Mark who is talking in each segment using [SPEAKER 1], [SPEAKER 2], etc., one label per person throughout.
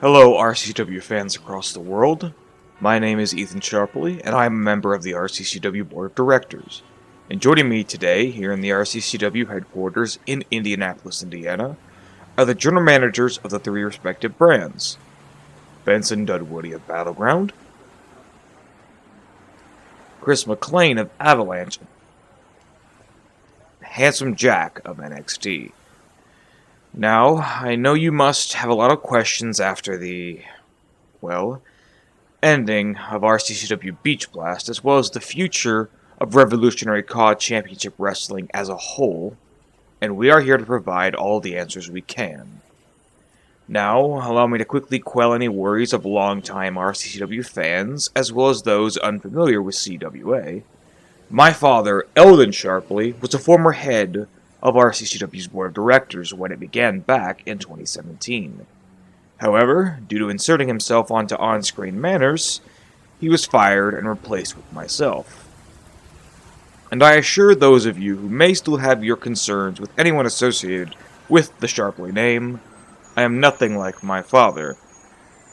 [SPEAKER 1] Hello RCCW fans across the world. My name is Ethan Sharpley, and I am a member of the RCCW Board of Directors. And joining me today, here in the RCCW headquarters in Indianapolis, Indiana, are the general managers of the three respective brands. Benson Dudwoody of Battleground, Chris McLean of Avalanche, Handsome Jack of NXT. Now, I know you must have a lot of questions after the, ending of RCCW Beach Blast, as well as the future of Revolutionary CAW Championship Wrestling as a whole, and we are here to provide all the answers we can. Now, allow me to quickly quell any worries of longtime RCCW fans, as well as those unfamiliar with CWA. My father, Eldon Sharpley, was a former head of RCCW's Board of Directors when it began back in 2017. However, due to inserting himself onto on-screen matters, he was fired and replaced with myself. And I assure those of you who may still have your concerns with anyone associated with the Sharpley name, I am nothing like my father.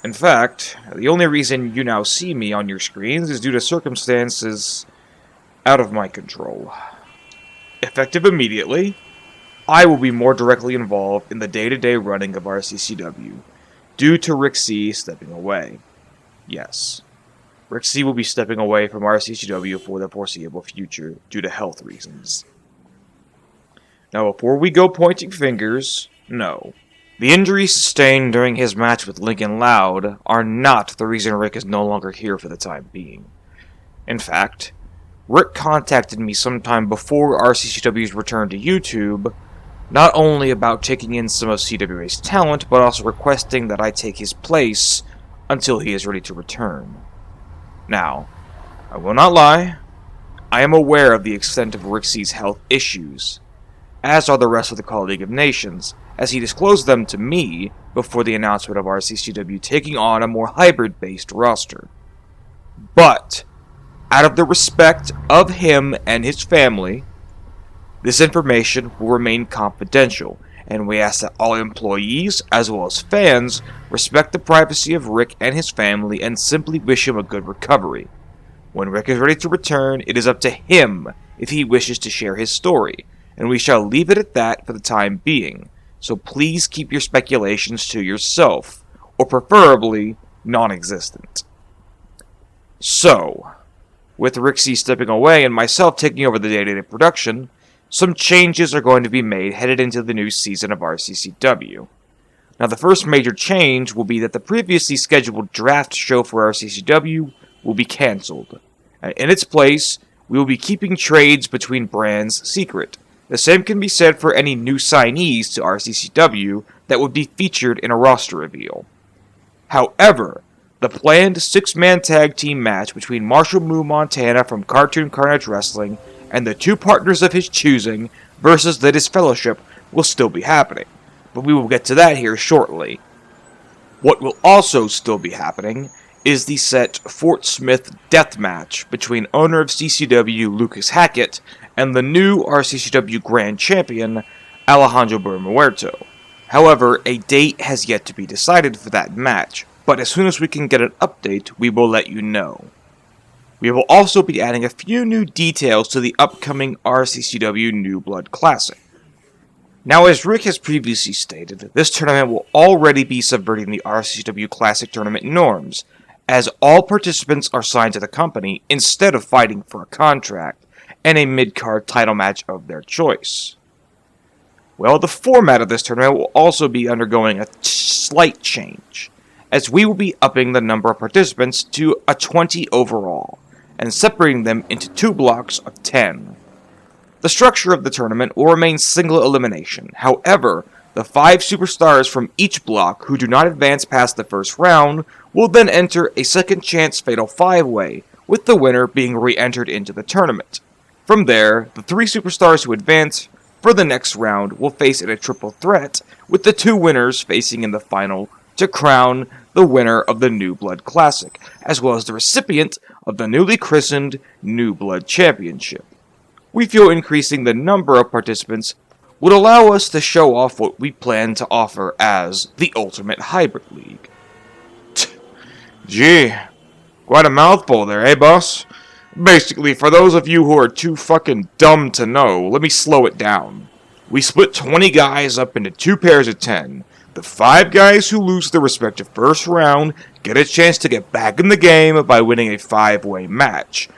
[SPEAKER 1] In fact, the only reason you now see me on your screens is due to circumstances out of my control. Effective immediately, I will be more directly involved in the day-to-day running of RCCW, due to Rick C stepping away. Yes, Rick C will be stepping away from RCCW for the foreseeable future due to health reasons. Now, before we go pointing fingers, no. The injuries sustained during his match with Lincoln Loud are not the reason Rick is no longer here for the time being. In fact, Rick contacted me sometime before RCCW's return to YouTube, not only about taking in some of CWA's talent, but also requesting that I take his place until he is ready to return. Now, I will not lie, I am aware of the extent of Rick C's health issues, as are the rest of the CAW League of Nations, as he disclosed them to me before the announcement of RCCW taking on a more hybrid-based roster. But out of the respect of him and his family, this information will remain confidential, and we ask that all employees, as well as fans, respect the privacy of Rick and his family and simply wish him a good recovery. When Rick is ready to return, it is up to him if he wishes to share his story, and we shall leave it at that for the time being, so please keep your speculations to yourself, or preferably non-existent. So, with Rick C stepping away and myself taking over the day-to-day production, some changes are going to be made headed into the new season of RCCW. Now, the first major change will be that the previously scheduled draft show for RCCW will be cancelled. In its place, we will be keeping trades between brands secret. The same can be said for any new signees to RCCW that would be featured in a roster reveal. However, the planned six-man tag team match between Marshall Moo Montana from Cartoon Carnage Wrestling and the two partners of his choosing versus the Disfellowship will still be happening, but we will get to that here shortly. What will also still be happening is the set Fort Smith death match between owner of CCW Lucas Hackett and the new RCCW Grand Champion Alejandro Bermuerto. However, a date has yet to be decided for that match, but as soon as we can get an update, we will let you know. We will also be adding a few new details to the upcoming RCCW New Blood Classic. Now, as Rick has previously stated, this tournament will already be subverting the RCCW Classic tournament norms, as all participants are signed to the company instead of fighting for a contract and a mid-card title match of their choice. Well, the format of this tournament will also be undergoing a slight change, as we will be upping the number of participants to a 20 overall, and separating them into two blocks of 10. The structure of the tournament will remain single elimination. However, the 5 superstars from each block who do not advance past the first round will then enter a second chance fatal 5-way, with the winner being re-entered into the tournament. From there, the 3 superstars who advance for the next round will face in a triple threat, with the 2 winners facing in the final to crown the winner of the New Blood Classic, as well as the recipient of the newly christened New Blood Championship. We feel increasing the number of participants would allow us to show off what we plan to offer as the Ultimate Hybrid League. Gee, quite a mouthful there, eh, boss? Basically, for those of you who are too fucking dumb to know, let me slow it down. We split 20 guys up into 2 pairs of 10. The 5 guys who lose their respective first round get a chance to get back in the game by winning a 5-way match.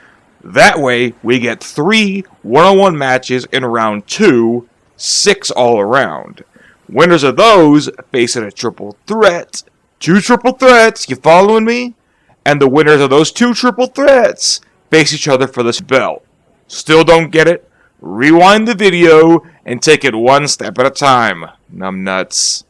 [SPEAKER 1] That way, we get 3 one-on-one matches in round 2, 6 all around. Winners of those face in a triple threat. 2 triple threats, you following me? And the winners of those 2 triple threats face each other for this belt. Still don't get it? Rewind the video and take it one step at a time, numbnuts.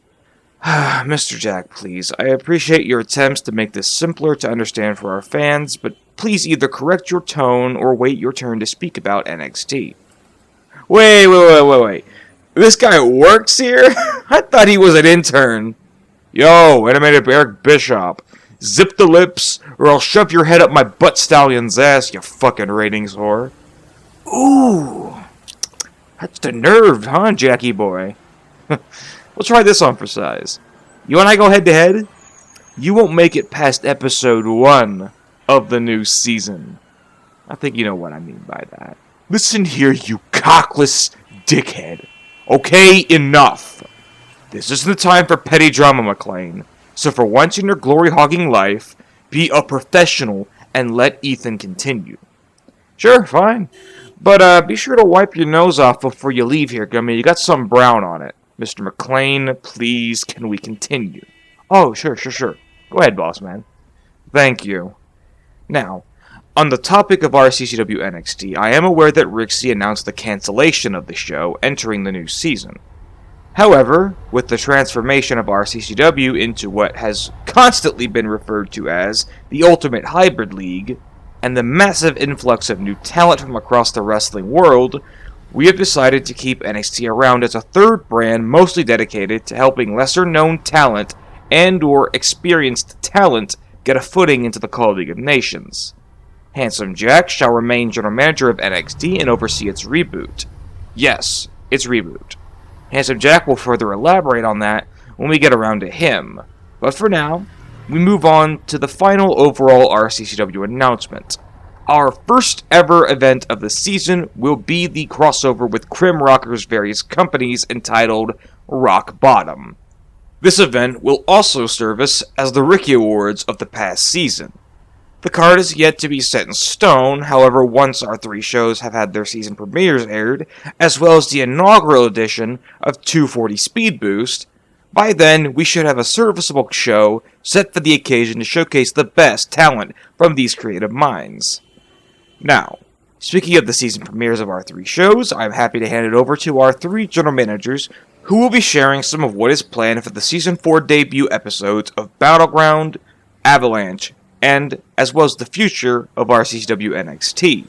[SPEAKER 1] Mr. Jack, please, I appreciate your attempts to make this simpler to understand for our fans, but please either correct your tone or wait your turn to speak about NXT. Wait. This guy works here? I thought he was an intern. Yo, animated Eric Bischoff. Zip the lips, or I'll shove your head up my butt stallion's ass, you fucking ratings whore. Ooh, that's the nerve, huh, Jackie boy? We'll try this on for size. You and I go head to head? You won't make it past episode 1 of the new season. I think you know what I mean by that. Listen here, you cockless dickhead. Okay, enough. This isn't the time for petty drama, McLean. So for once in your glory-hogging life, be a professional and let Ethan continue. Sure, fine. But be sure to wipe your nose off before you leave here, Gummy. You got some brown on it. Mr. McLean, please, can we continue? Oh, sure. Go ahead, boss man. Thank you. Now, on the topic of RCCW NXT, I am aware that Rixie announced the cancellation of the show entering the new season. However, with the transformation of RCCW into what has constantly been referred to as the Ultimate Hybrid League, and the massive influx of new talent from across the wrestling world, we have decided to keep NXT around as a third brand mostly dedicated to helping lesser-known talent and/or experienced talent get a footing into the CAW League of Nations. Handsome Jack shall remain general manager of NXT and oversee its reboot. Yes, its reboot. Handsome Jack will further elaborate on that when we get around to him, but for now, we move on to the final overall RCCW announcement. Our first ever event of the season will be the crossover with Crim Rocker's various companies entitled Rock Bottom. This event will also service as the Ricky Awards of the past season. The card is yet to be set in stone, however, once our 3 shows have had their season premieres aired, as well as the inaugural edition of 240 Speed Boost, by then we should have a serviceable show set for the occasion to showcase the best talent from these creative minds. Now, speaking of the season premieres of our 3 shows, I'm happy to hand it over to our 3 general managers who will be sharing some of what is planned for the Season 4 debut episodes of Battleground, Avalanche, and as well as the future of RCCW NXT.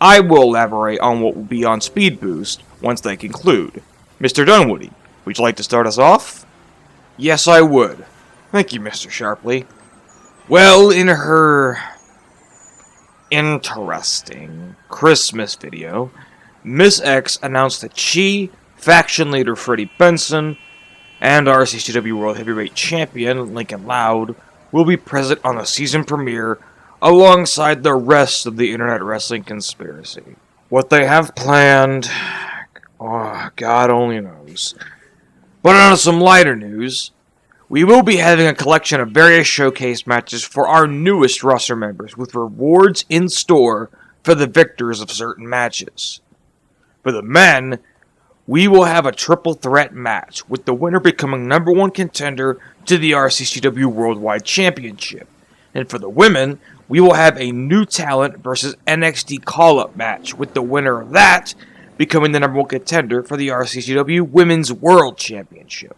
[SPEAKER 1] I will elaborate on what will be on Speed Boost once they conclude. Mr. Dunwoody, would you like to start us off? Yes, I would. Thank you, Mr. Sharpley. Well, in her interesting Christmas video, Miss X announced that she, faction leader Freddie Benson, and RCCW World Heavyweight Champion Lincoln Loud will be present on the season premiere alongside the rest of the Internet Wrestling Conspiracy. What they have planned, God only knows. But on some lighter news, we will be having a collection of various showcase matches for our newest roster members, with rewards in store for the victors of certain matches. For the men, we will have a triple threat match, with the winner becoming number 1 contender to the RCCW Worldwide Championship. And for the women, we will have a new talent versus NXT call-up match, with the winner of that becoming the number 1 contender for the RCCW Women's World Championship.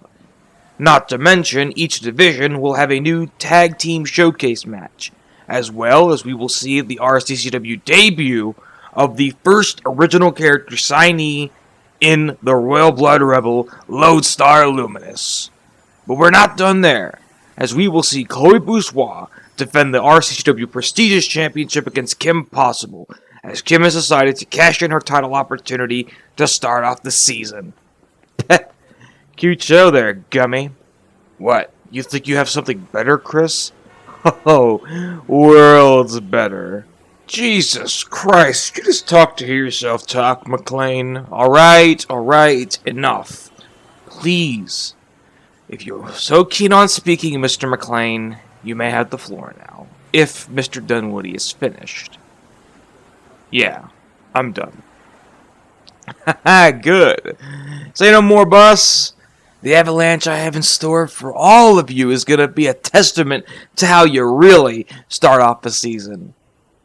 [SPEAKER 1] Not to mention, each division will have a new tag team showcase match, as well as we will see the RCCW debut of the first original character signee in the Royal Blood Rebel, Lodestar Luminous. But we're not done there, as we will see Chloe Bourgeois defend the RCCW Prestigious Championship against Kim Possible, as Kim has decided to cash in her title opportunity to start off the season. Cute show there, Gummy. What, you think you have something better, Chris? Oh, worlds better. Jesus Christ, you just talk to hear yourself talk, McLean. Alright, enough. Please. If you're so keen on speaking, Mr. McLean, you may have the floor now. If Mr. Dunwoody is finished. Yeah, I'm done. Haha, good. Say no more, boss. The Avalanche I have in store for all of you is going to be a testament to how you really start off the season.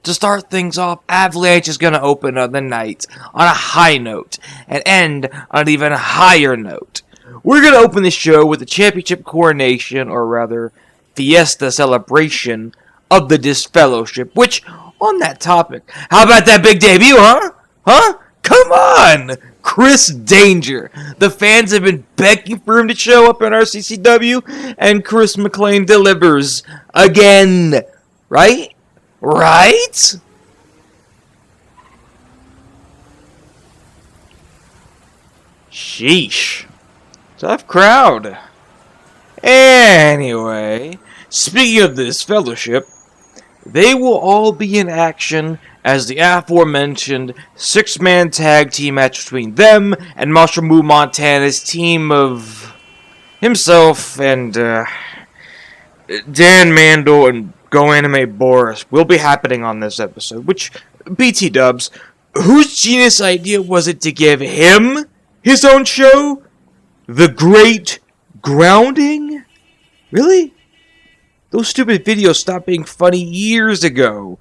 [SPEAKER 1] To start things off, Avalanche is going to open the night on a high note and end on an even higher note. We're going to open the show with the championship coronation, or rather, fiesta celebration of the Disfellowship, which, on that topic, how about that big debut, huh? Huh? Come on! Chris Danger. The fans have been begging for him to show up in RCCW, and Chris McLean delivers again. Right? Right? Sheesh. Tough crowd. Anyway, speaking of this fellowship, they will all be in action as the aforementioned six-man tag team match between them and Marshall Moo Montana's team of himself and Dan Mandel and Go Anime Boris will be happening on this episode, which, BT dubs, whose genius idea was it to give him his own show? The Great Grounding? Really? Those stupid videos stopped being funny years ago.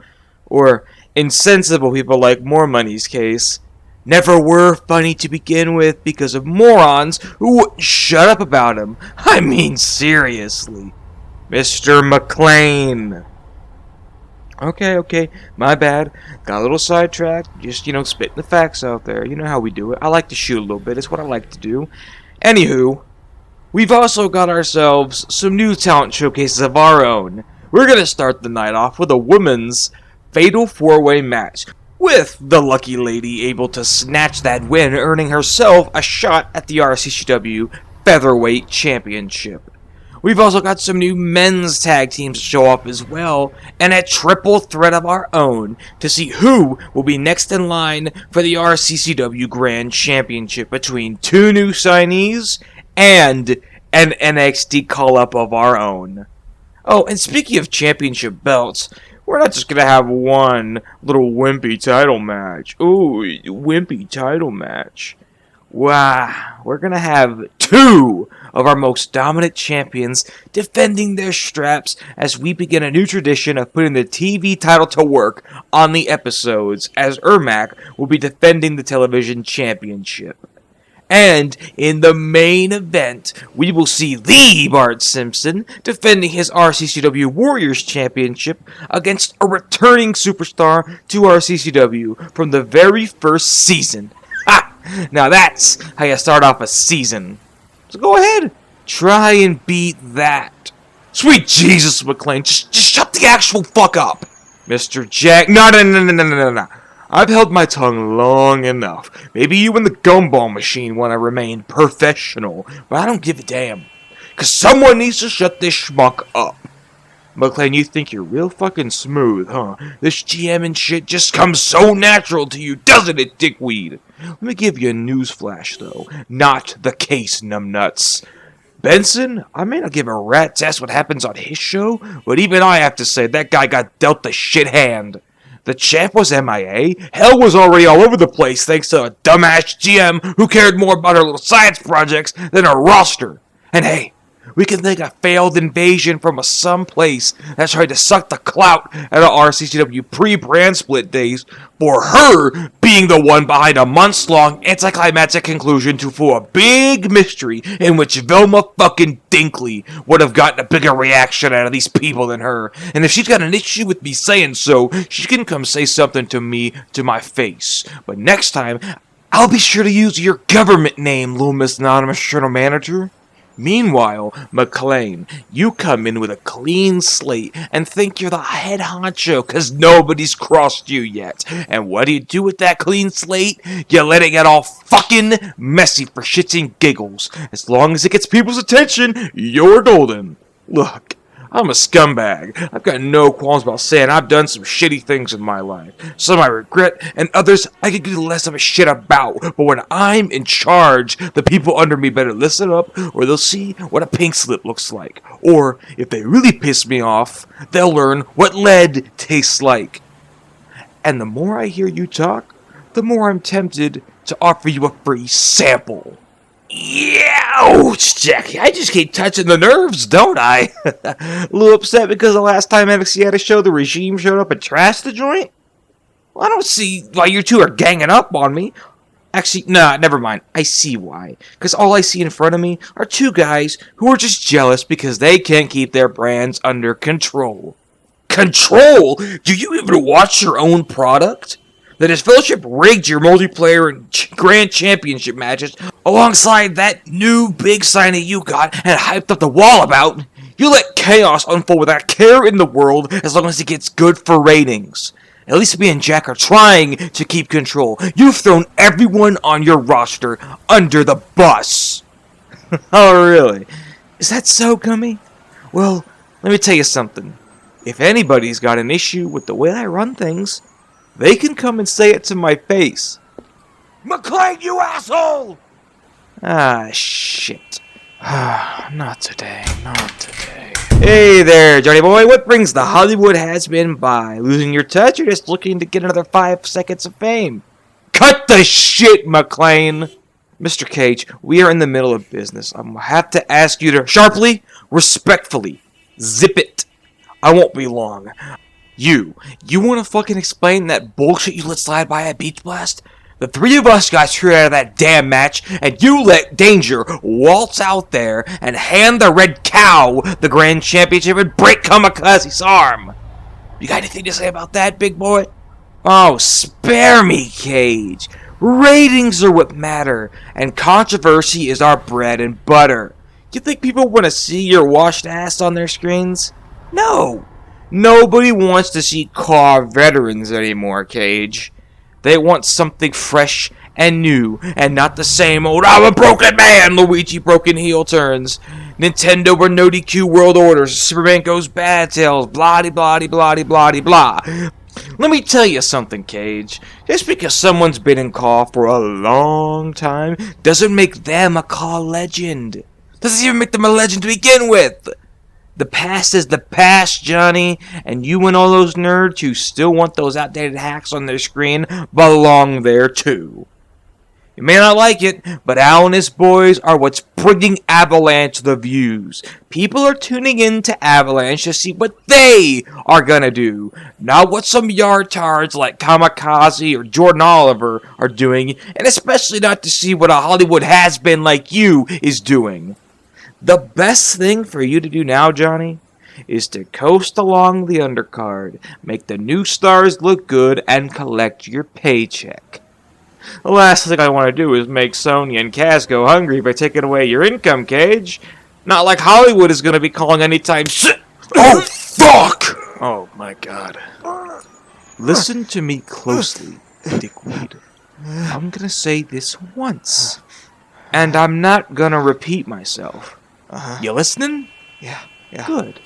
[SPEAKER 1] Or, in sensible people like More Money's case, never were funny to begin with because of morons who wouldn't shut up about them. I mean, seriously. Mr. McLean. Okay, my bad. Got a little sidetracked. Just, spitting the facts out there. You know how we do it. I like to shoot a little bit. It's what I like to do. Anywho, we've also got ourselves some new talent showcases of our own. We're going to start the night off with a women's fatal four-way match, with the lucky lady able to snatch that win, earning herself a shot at the RCCW Featherweight Championship. We've also got some new men's tag teams to show up as well, and a triple threat of our own to see who will be next in line for the RCCW Grand Championship between two new signees and an NXT call-up of our own. Oh, and speaking of championship belts, we're not just going to have one little wimpy title match. Ooh, wimpy title match. Wow, we're going to have two of our most dominant champions defending their straps as we begin a new tradition of putting the TV title to work on the episodes, as Ermac will be defending the television championship. And in the main event, we will see the Bart Simpson defending his RCCW Warriors Championship against a returning superstar to RCCW from the very first season. Ha! Now that's how you start off a season. So go ahead, try and beat that. Sweet Jesus, McLean, just shut the actual fuck up. Mr. Jack, no. I've held my tongue long enough. Maybe you and the gumball machine want to remain professional, but I don't give a damn. Cause someone needs to shut this schmuck up. McLean, you think you're real fucking smooth, huh? This GM and shit just comes so natural to you, doesn't it, dickweed? Let me give you a newsflash, though. Not the case, numbnuts. Benson, I may not give a rat's ass what happens on his show, but even I have to say that guy got dealt the shit hand. The champ was MIA. Hell was already all over the place thanks to a dumbass GM who cared more about her little science projects than her roster. And hey, we can thank a failed invasion from some place that tried to suck the clout out of RCCW pre-brand split days for her being the one behind a months-long anticlimactic conclusion to a big mystery in which Velma fucking Dinkley would have gotten a bigger reaction out of these people than her. And if she's got an issue with me saying so, she can come say something to me to my face. But next time, I'll be sure to use your government name, little Miss Anonymous Journal Manager. Meanwhile, McLean, you come in with a clean slate and think you're the head honcho because nobody's crossed you yet. And what do you do with that clean slate? You let it get all fucking messy for shits and giggles. As long as it gets people's attention, you're golden. Look, I'm a scumbag. I've got no qualms about saying I've done some shitty things in my life. Some I regret, and others I could give less of a shit about. But when I'm in charge, the people under me better listen up, or they'll see what a pink slip looks like. Or, if they really piss me off, they'll learn what lead tastes like. And the more I hear you talk, the more I'm tempted to offer you a free sample. Yeah, ouch, Jackie. I just keep touching the nerves, don't I? A little upset because the last time NXT had a show, the regime showed up and trashed the joint? Well, I don't see why you two are ganging up on me. Actually, nah, never mind. I see why. Because all I see in front of me are two guys who are just jealous because they can't keep their brands under control. Control? Do you even watch your own product? The Disfellowship rigged your multiplayer and grand championship matches alongside that new big signing you got and hyped up the wall about. You let chaos unfold without care in the world as long as it gets good for ratings. At least me and Jack are trying to keep control. You've thrown everyone on your roster under the bus. Oh, really? Is that so, Gummy? Well, let me tell you something. If anybody's got an issue with the way I run things, they can come and say it to my face. McClane, you asshole! Ah, shit. Not today. Hey there, Johnny boy. What brings the Hollywood has-been by? Losing your touch or just looking to get another 5 seconds of fame? Cut the shit, McClane! Mr. Cage, we are in the middle of business. I'm gonna have to ask you to sharply, respectfully, zip it. I won't be long. You want to fucking explain that bullshit you let slide by at Beach Blast? The three of us got screwed out of that damn match, and you let Danger waltz out there and hand the Red Cow the Grand Championship and break Kamikaze's arm. You got anything to say about that, big boy? Oh, spare me, Cage. Ratings are what matter, and controversy is our bread and butter. You think people want to see your washed ass on their screens? No. Nobody wants to see CAW veterans anymore, Cage. They want something fresh and new, and not the same old I'm a broken man, Luigi broken heel turns. Nintendo or no DQ world orders, Superman goes bad tails, blah blah blah blah blah. Let me tell you something, Cage. Just because someone's been in CAW for a long time doesn't make them a CAW legend. Doesn't even make them a legend to begin with. The past is the past, Johnny, and you and all those nerds who still want those outdated hacks on their screen belong there too. You may not like it, but Al and his boys are what's bringing Avalanche the views. People are tuning in to Avalanche to see what they are gonna do, not what some yardards like Kamikaze or Jordan Oliver are doing, and especially not to see what a Hollywood has-been like you is doing. The best thing for you to do now, Johnny, is to coast along the undercard, make the new stars look good, and collect your paycheck. The last thing I want to do is make Sonya and Kaz go hungry by taking away your income, Cage. Not like Hollywood is going to be calling anytime soon. Oh, fuck! Oh, my God. Listen to me closely, dickweed. I'm going to say this once, and I'm not going to repeat myself. You listening?
[SPEAKER 2] Yeah.
[SPEAKER 1] Good.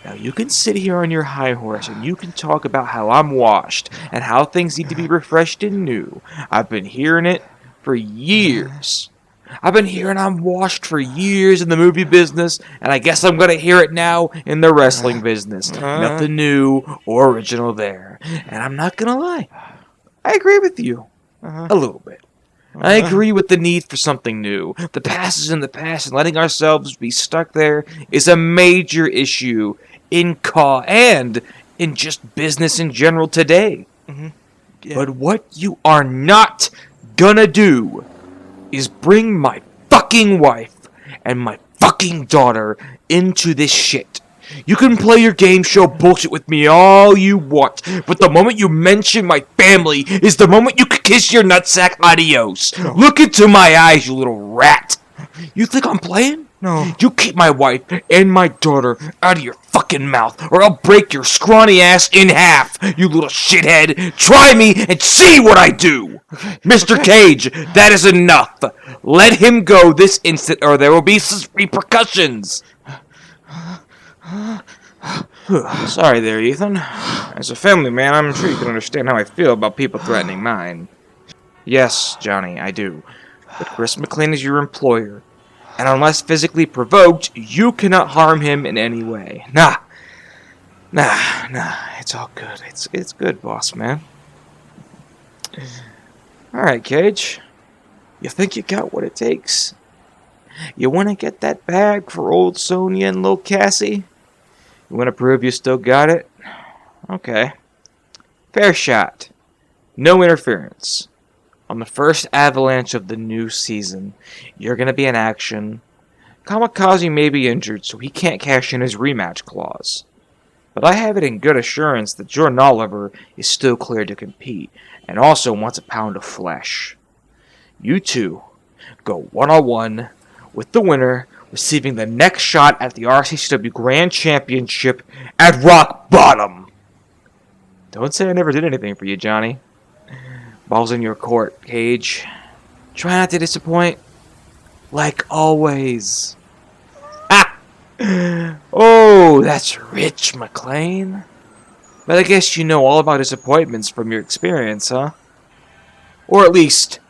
[SPEAKER 1] Now you can sit here on your high horse and you can talk about how I'm washed and how things need to be refreshed and new. I've been hearing it for years. I've been hearing I'm washed for years in the movie business, and I guess I'm going to hear it now in the wrestling business. Nothing new or original there. And I'm not going to lie. I agree with you. A little bit. I agree with the need for something new. The past is in the past, and letting ourselves be stuck there is a major issue in CAW and in just business in general today. Yeah. But what you are not gonna do is bring my fucking wife and my fucking daughter into this shit. You can play your game show bullshit with me all you want, but the moment you mention my family is the moment you can kiss your nutsack adios. Look into my eyes, you little rat. You think I'm playing?
[SPEAKER 2] No.
[SPEAKER 1] You keep my wife and my daughter out of your fucking mouth, or I'll break your scrawny ass in half, you little shithead. Try me and see what I do. Mr. Cage, that is enough. Let him go this instant, or there will be repercussions. Sorry there, Ethan. As a family man, I'm sure you can understand how I feel about people threatening mine. Yes, Johnny, I do. But Chris McLean is your employer, and unless physically provoked, you cannot harm him in any way. Nah, it's all good. It's good, boss man. Alright, Cage. You think you got what it takes? You want to get that bag for old Sonya and Lil Cassie? You want to prove you still got it? Okay. Fair shot. No interference. On the first Avalanche of the new season, you're going to be in action. Kamikaze may be injured, so he can't cash in his rematch clause. But I have it in good assurance that Jordan Oliver is still clear to compete, and also wants a pound of flesh. You two go one-on-one, with the winner receiving the next shot at the RCCW Grand Championship at rock bottom. Don't say I never did anything for you, Johnny. Ball's in your court, Cage. Try not to disappoint. Like always. Ah! Oh, that's rich, McLean. But I guess you know all about disappointments from your experience, huh? Or at least,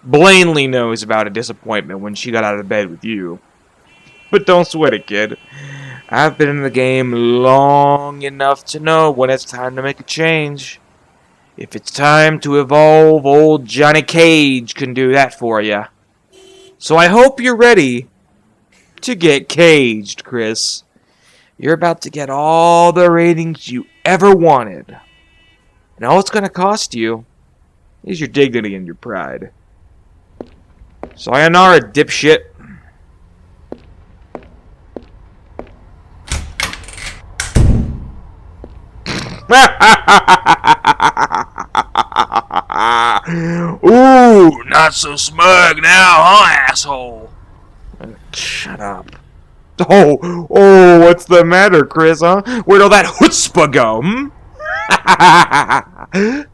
[SPEAKER 1] Blaney knows about a disappointment when she got out of bed with you. But don't sweat it, kid. I've been in the game long enough to know when it's time to make a change. If it's time to evolve, old Johnny Cage can do that for you. So I hope you're ready to get caged, Chris. You're about to get all the ratings you ever wanted. And all it's going to cost you is your dignity and your pride. Sayonara, dipshit. Ooh, not so smug now, huh, asshole? Shut up. Oh, what's the matter, Chris, huh? Where'd all that chutzpah go,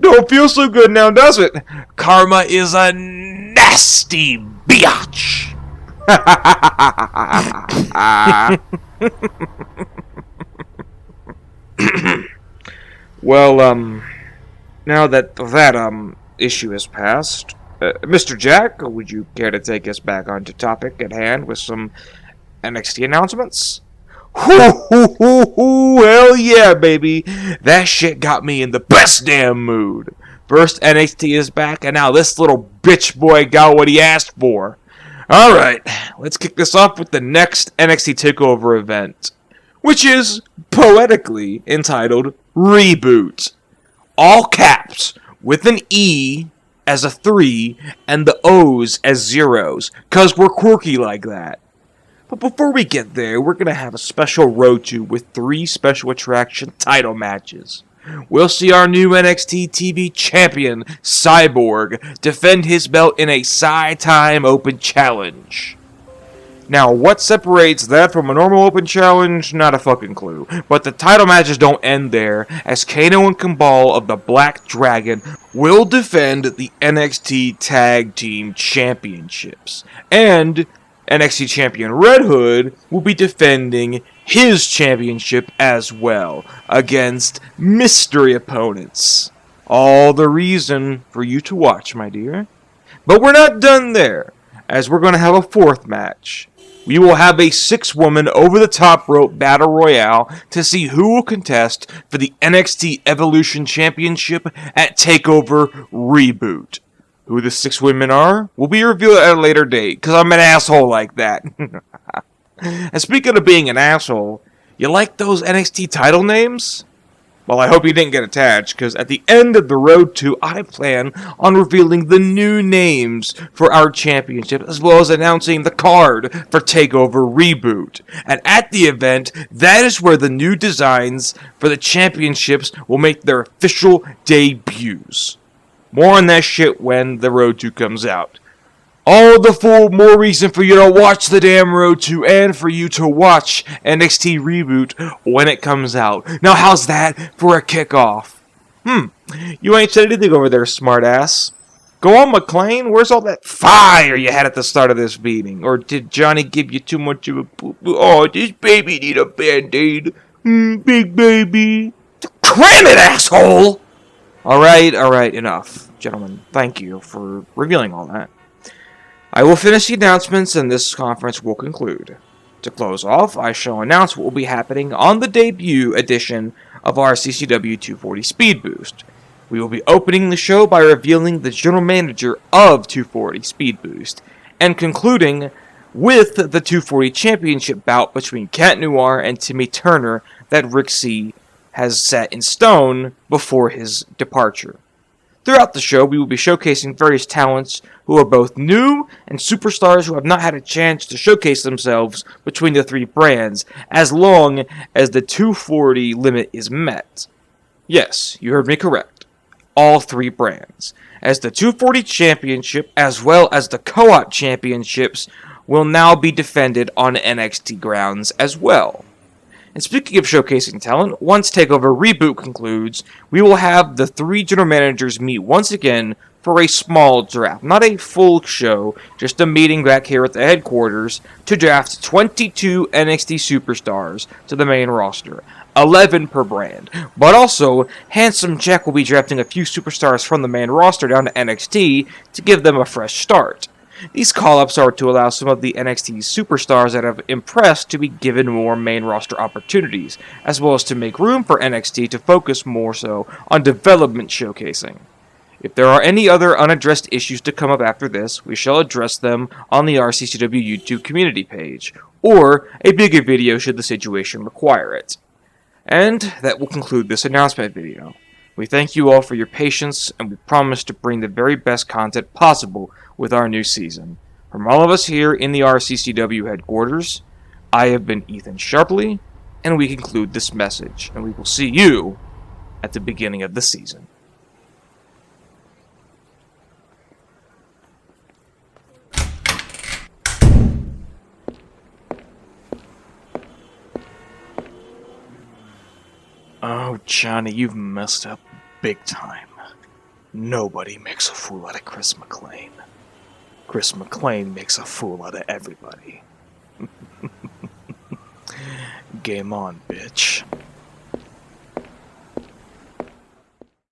[SPEAKER 1] Don't feel so good now, does it? Karma is a nasty biatch. Well, now that issue has passed, Mr. Jack, would you care to take us back onto topic at hand with some NXT announcements? Hell yeah, baby! That shit got me in the best damn mood. First NXT is back, and now this little bitch boy got what he asked for. Alright, let's kick this off with the next NXT Takeover event, which is poetically entitled Reboot. All caps, with an E as a 3 and the O's as zeros, cause we're quirky like that. But before we get there, we're gonna have a special road to with 3 special attraction title matches. We'll see our new NXT TV champion, Cyborg, defend his belt in a Sci-Time Open Challenge. Now, what separates that from a normal open challenge? Not a fucking clue. But the title matches don't end there, as Kano and Kambal of the Black Dragon will defend the NXT Tag Team Championships. And NXT Champion Red Hood will be defending his championship as well, against mystery opponents. All the reason for you to watch, my dear. But we're not done there, as we're going to have a 4th match. We will have a 6-woman over-the-top rope battle royale to see who will contest for the NXT Evolution Championship at TakeOver Reboot. Who the 6 women are will be revealed at a later date, because I'm an asshole like that. And speaking of being an asshole, you like those NXT title names? Well, I hope you didn't get attached, because at the end of the road to, I plan on revealing the new names for our championship, as well as announcing the card for TakeOver Reboot. And at the event, that is where the new designs for the championships will make their official debuts. More on that shit when the Road to comes out. All the fool more reason for you to watch the damn Road to and for you to watch NXT Reboot when it comes out. Now how's that for a kickoff? You ain't said anything over there, smartass. Go on, McClain. Where's all that fire you had at the start of this meeting? Or did Johnny give you too much of a poo-poo? Oh, this baby need a Band-Aid. Big baby. Cram it, asshole! Alright, enough. Gentlemen, thank you for revealing all that. I will finish the announcements and this conference will conclude. To close off, I shall announce what will be happening on the debut edition of RCCW 240 Speed Boost. We will be opening the show by revealing the general manager of 240 Speed Boost, and concluding with the 240 Championship bout between Cat Noir and Timmy Turner that Rick C. has set in stone before his departure. Throughout the show, we will be showcasing various talents who are both new and superstars who have not had a chance to showcase themselves between the three brands, as long as the 240 limit is met. Yes, you heard me correct. All three brands, as the 240 Championship as well as the Co-op Championships will now be defended on NXT grounds as well. And speaking of showcasing talent, once TakeOver Reboot concludes, we will have the three general managers meet once again for a small draft. Not a full show, just a meeting back here at the headquarters to draft 22 NXT superstars to the main roster. 11 per brand. But also, Handsome Jack will be drafting a few superstars from the main roster down to NXT to give them a fresh start. These call-ups are to allow some of the NXT superstars that have impressed to be given more main roster opportunities, as well as to make room for NXT to focus more so on development showcasing. If there are any other unaddressed issues to come up after this, we shall address them on the RCCW YouTube community page, or a bigger video should the situation require it. And that will conclude this announcement video. We thank you all for your patience, and we promise to bring the very best content possible with our new season. From all of us here in the RCCW headquarters, I have been Ethan Sharpley, and we conclude this message, and we will see you at the beginning of the season. Oh, Johnny, you've messed up big time. Nobody makes a fool out of Chris McClain. Chris McClain makes a fool out of everybody. Game on, bitch.